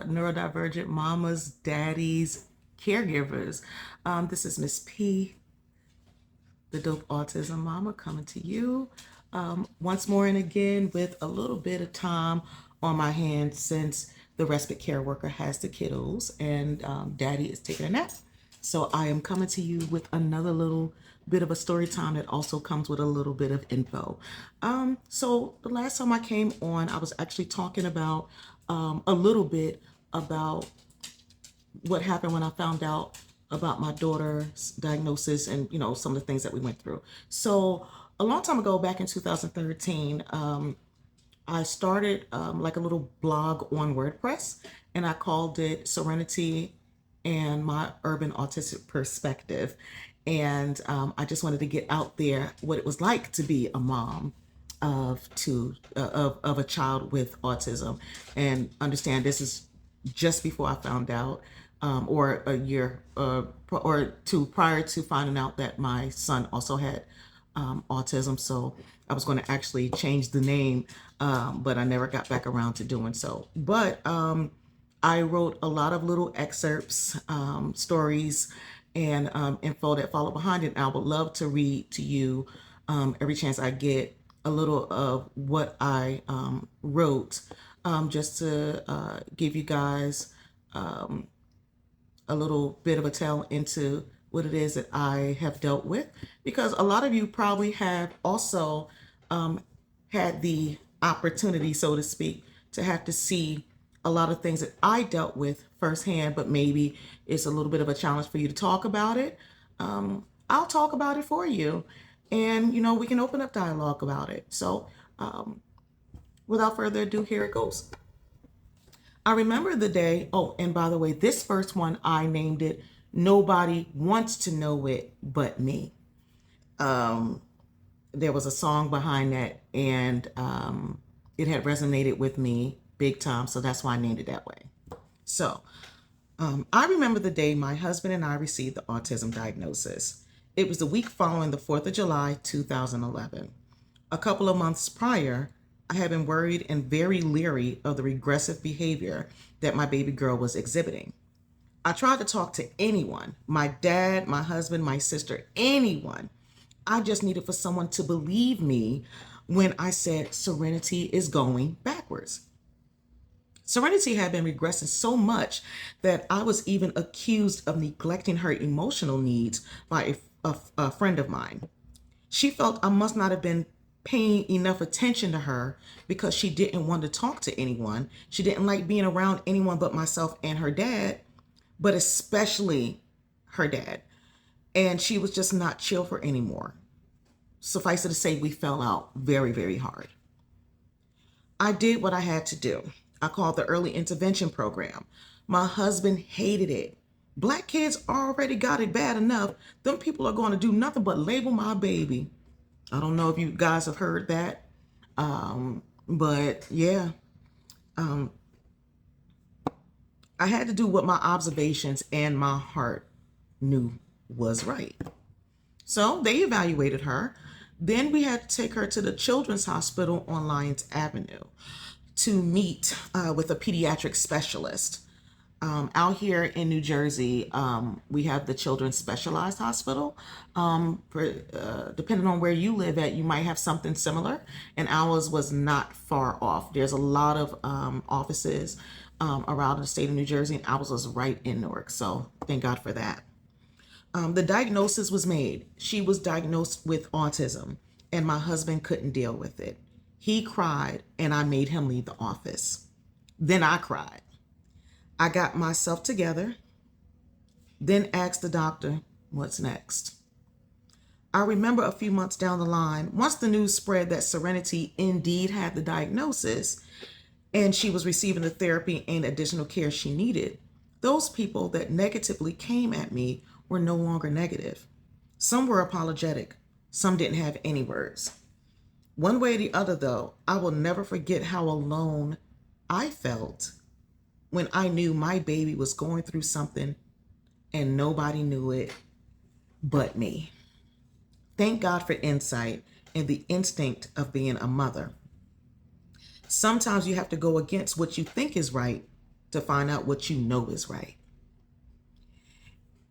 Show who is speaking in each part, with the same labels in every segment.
Speaker 1: neurodivergent mamas, daddies, caregivers. This is Miss P, the dope autism mama, coming to you once more and again with a little bit of time on my hands since the respite care worker has the kiddos and daddy is taking a nap. So I am coming to you with another little bit of a story time that also comes with a little bit of info. So the last time I came on, I was actually talking about a little bit about what happened when I found out about my daughter's diagnosis and, some of the things that we went through. So a long time ago, back in 2013, I started like a little blog on WordPress, and I called it Serenity and My Urban Autistic Perspective. And I just wanted to get out there what it was like to be a mom of a child with autism, and understand this is just before I found out, or a year or two prior to finding out that my son also had autism. So I was going to actually change the name, but I never got back around to doing so. But I wrote a lot of little excerpts, stories, and info that follow behind it. And I would love to read to you every chance I get a little of what I wrote, just to give you guys a little bit of a tell into what it is that I have dealt with, because a lot of you probably have also had the opportunity, so to speak, to have to see a lot of things that I dealt with firsthand, but maybe it's a little bit of a challenge for you to talk about it. I'll talk about it for you, and we can open up dialogue about it. So without further ado, here it goes. I remember the day, oh, and by the way, this first one, I named it Nobody Wants to Know It But Me. There was a song behind that, and it had resonated with me big time, so that's why I named it that way. So I remember the day my husband and I received the autism diagnosis. It was the week following the 4th of July, 2011. A couple of months prior, I had been worried and very leery of the regressive behavior that my baby girl was exhibiting. I tried to talk to anyone, my dad, my husband, my sister, anyone. I just needed for someone to believe me when I said Serenity is going backwards. Serenity had been regressing so much that I was even accused of neglecting her emotional needs by a friend of mine. She felt I must not have been paying enough attention to her because she didn't want to talk to anyone. She didn't like being around anyone but myself and her dad, but especially her dad. And she was just not chill for anymore. Suffice it to say, we fell out very, very hard. I did what I had to do. I called the early intervention program. My husband hated it. Black kids already got it bad enough. Them people are going to do nothing but label my baby. I don't know if you guys have heard that. But yeah, I had to do what my observations and my heart knew was right. So they evaluated her. Then we had to take her to the Children's Hospital on Lyons Avenue to meet with a pediatric specialist. Out here in New Jersey, we have the Children's Specialized Hospital. Depending on where you live at, you might have something similar, and ours was not far off. There's a lot of offices around the state of New Jersey, and ours was right in Newark, so thank God for that. The diagnosis was made. She was diagnosed with autism, and my husband couldn't deal with it. He cried, and I made him leave the office. Then I cried. I got myself together, then asked the doctor, what's next? I remember a few months down the line, once the news spread that Serenity indeed had the diagnosis and she was receiving the therapy and additional care she needed, those people that negatively came at me were no longer negative. Some were apologetic. Some didn't have any words. One way or the other, though, I will never forget how alone I felt when I knew my baby was going through something and nobody knew it but me. Thank God for insight and the instinct of being a mother. Sometimes you have to go against what you think is right to find out what you know is right.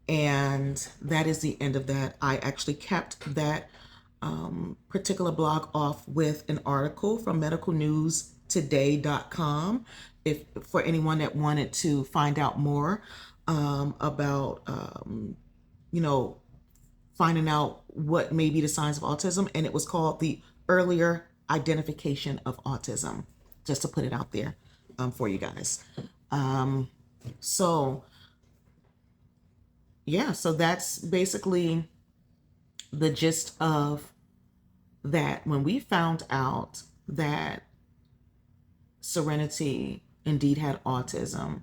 Speaker 1: And that is the end of that. I actually kept that particular blog off with an article from medicalnewstoday.com if for anyone that wanted to find out more about finding out what may be the signs of autism. And it was called the earlier identification of autism, just to put it out there for you guys. So that's basically the gist of that. When we found out that Serenity indeed had autism,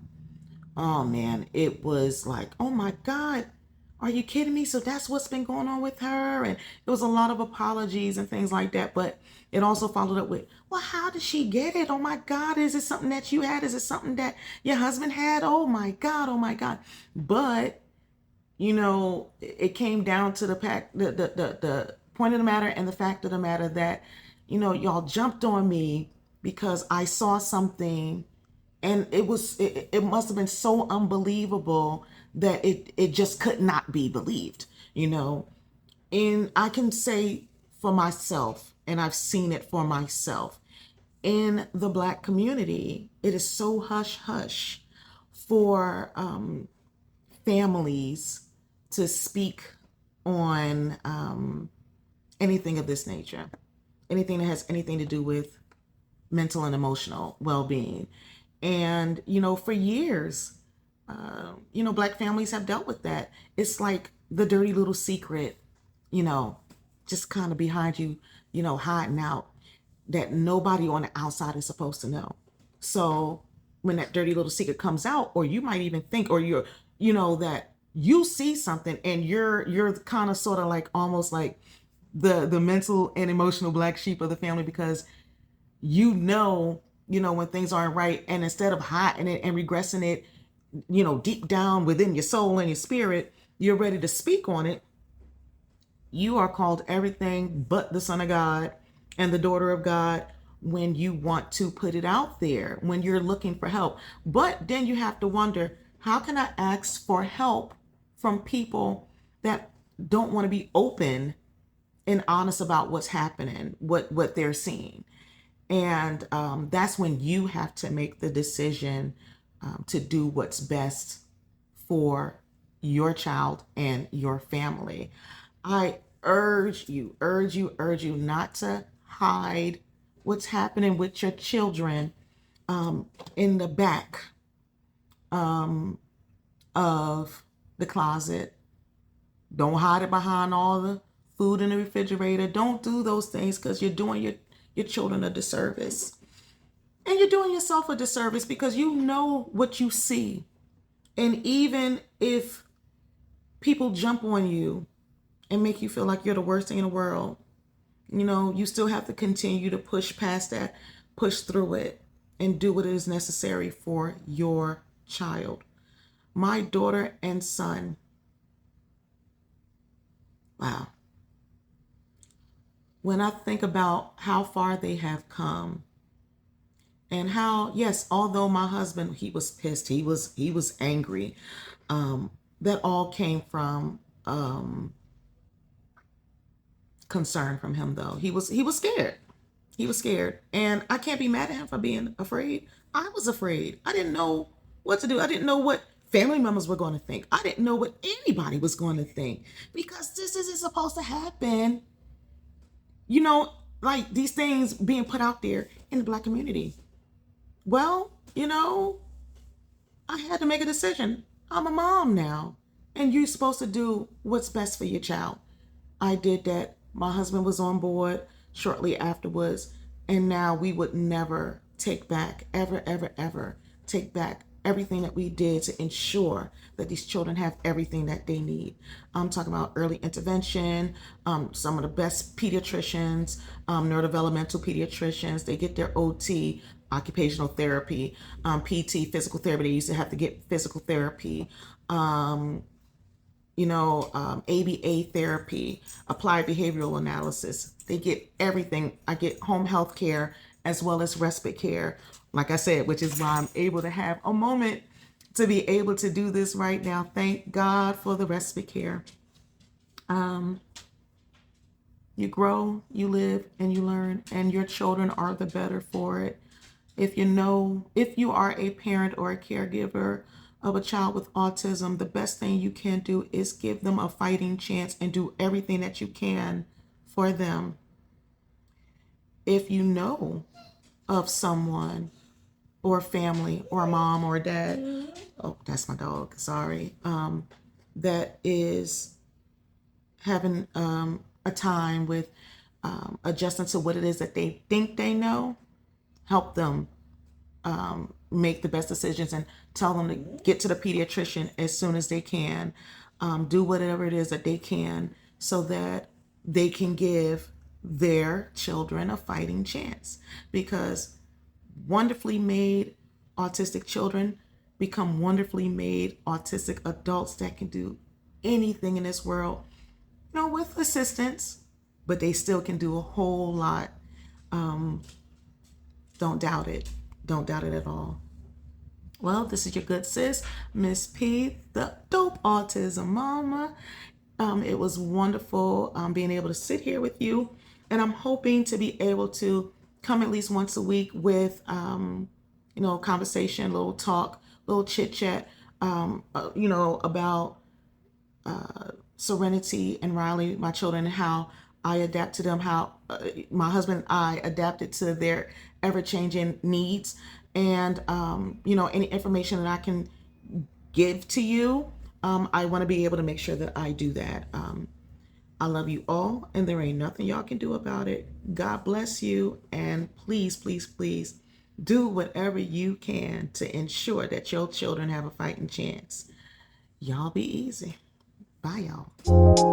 Speaker 1: oh man, it was like, oh my God, are you kidding me? So that's what's been going on with her. And it was a lot of apologies and things like that. But it also followed up with, well, how did she get it? Oh my God, is it something that you had? Is it something that your husband had? Oh my God, oh my God. But it came down to the point of the matter and the fact of the matter that, y'all jumped on me because I saw something, and it must have been so unbelievable that it just could not be believed, And I can say for myself, and I've seen it for myself, in the Black community, it is so hush hush for families to speak on anything of this nature, anything that has anything to do with mental and emotional well-being. And, for years, Black families have dealt with that. It's like the dirty little secret, just kind of behind you, hiding out, that nobody on the outside is supposed to know. So when that dirty little secret comes out, or you might even think, or you're, that you see something and you're kind of sort of like almost like the mental and emotional black sheep of the family, because when things aren't right, and instead of hiding it and regressing it, deep down within your soul and your spirit, you're ready to speak on it. You are called everything but the son of God and the daughter of God when you want to put it out there, when you're looking for help. But then you have to wonder, how can I ask for help from people that don't want to be open and honest about what's happening, what they're seeing? And that's when you have to make the decision to do what's best for your child and your family. I urge you not to hide what's happening with your children in the back of the closet. Don't hide it behind all the food in the refrigerator. Don't do those things, because you're doing your children a disservice. And you're doing yourself a disservice, because you know what you see. And even if people jump on you and make you feel like you're the worst thing in the world, you still have to continue to push past that, push through it, and do what is necessary for your child. My daughter and son, wow. When I think about how far they have come, and how, yes, although my husband, he was pissed, he was angry, that all came from concern from him, though. He was scared. He was scared. And I can't be mad at him for being afraid. I was afraid. I didn't know what to do. I didn't know what family members were going to think. I didn't know what anybody was going to think, because this isn't supposed to happen. Like these things being put out there in the Black community. Well, I had to make a decision. I'm a mom now, and you're supposed to do what's best for your child. I did that. My husband was on board shortly afterwards, and now we would never take back, ever take back everything that we did to ensure that these children have everything that they need. I'm talking about early intervention, some of the best pediatricians, neurodevelopmental pediatricians. They get their OT, occupational therapy, PT, physical therapy. They used to have to get physical therapy, ABA therapy, applied behavioral analysis. They get everything. I get home health care as well as respite care, like I said, which is why I'm able to have a moment to be able to do this right now. Thank God for the respite care. You grow, you live, and you learn, and your children are the better for it. If you are a parent or a caregiver of a child with autism, the best thing you can do is give them a fighting chance and do everything that you can for them. If you know of someone or family or a mom or a dad, oh, that's my dog, sorry, that is having a time with adjusting to what it is that they think they know, help them make the best decisions and tell them to get to the pediatrician as soon as they can. Do whatever it is that they can so that they can give their children a fighting chance, because wonderfully made autistic children become wonderfully made autistic adults that can do anything in this world, with assistance, but they still can do a whole lot. Don't doubt it. Don't doubt it at all. Well, this is your good sis, Miss P, the dope autism mama. It was wonderful being able to sit here with you, and I'm hoping to be able to come at least once a week with, conversation, little talk, little chit chat, about Serenity and Riley, my children, and how I adapt to them, how my husband and I adapted to their ever-changing needs, and any information that I can give to you, I want to be able to make sure that I do that. I love you all, and there ain't nothing y'all can do about it. God bless you, and please, please, please do whatever you can to ensure that your children have a fighting chance. Y'all be easy. Bye, y'all.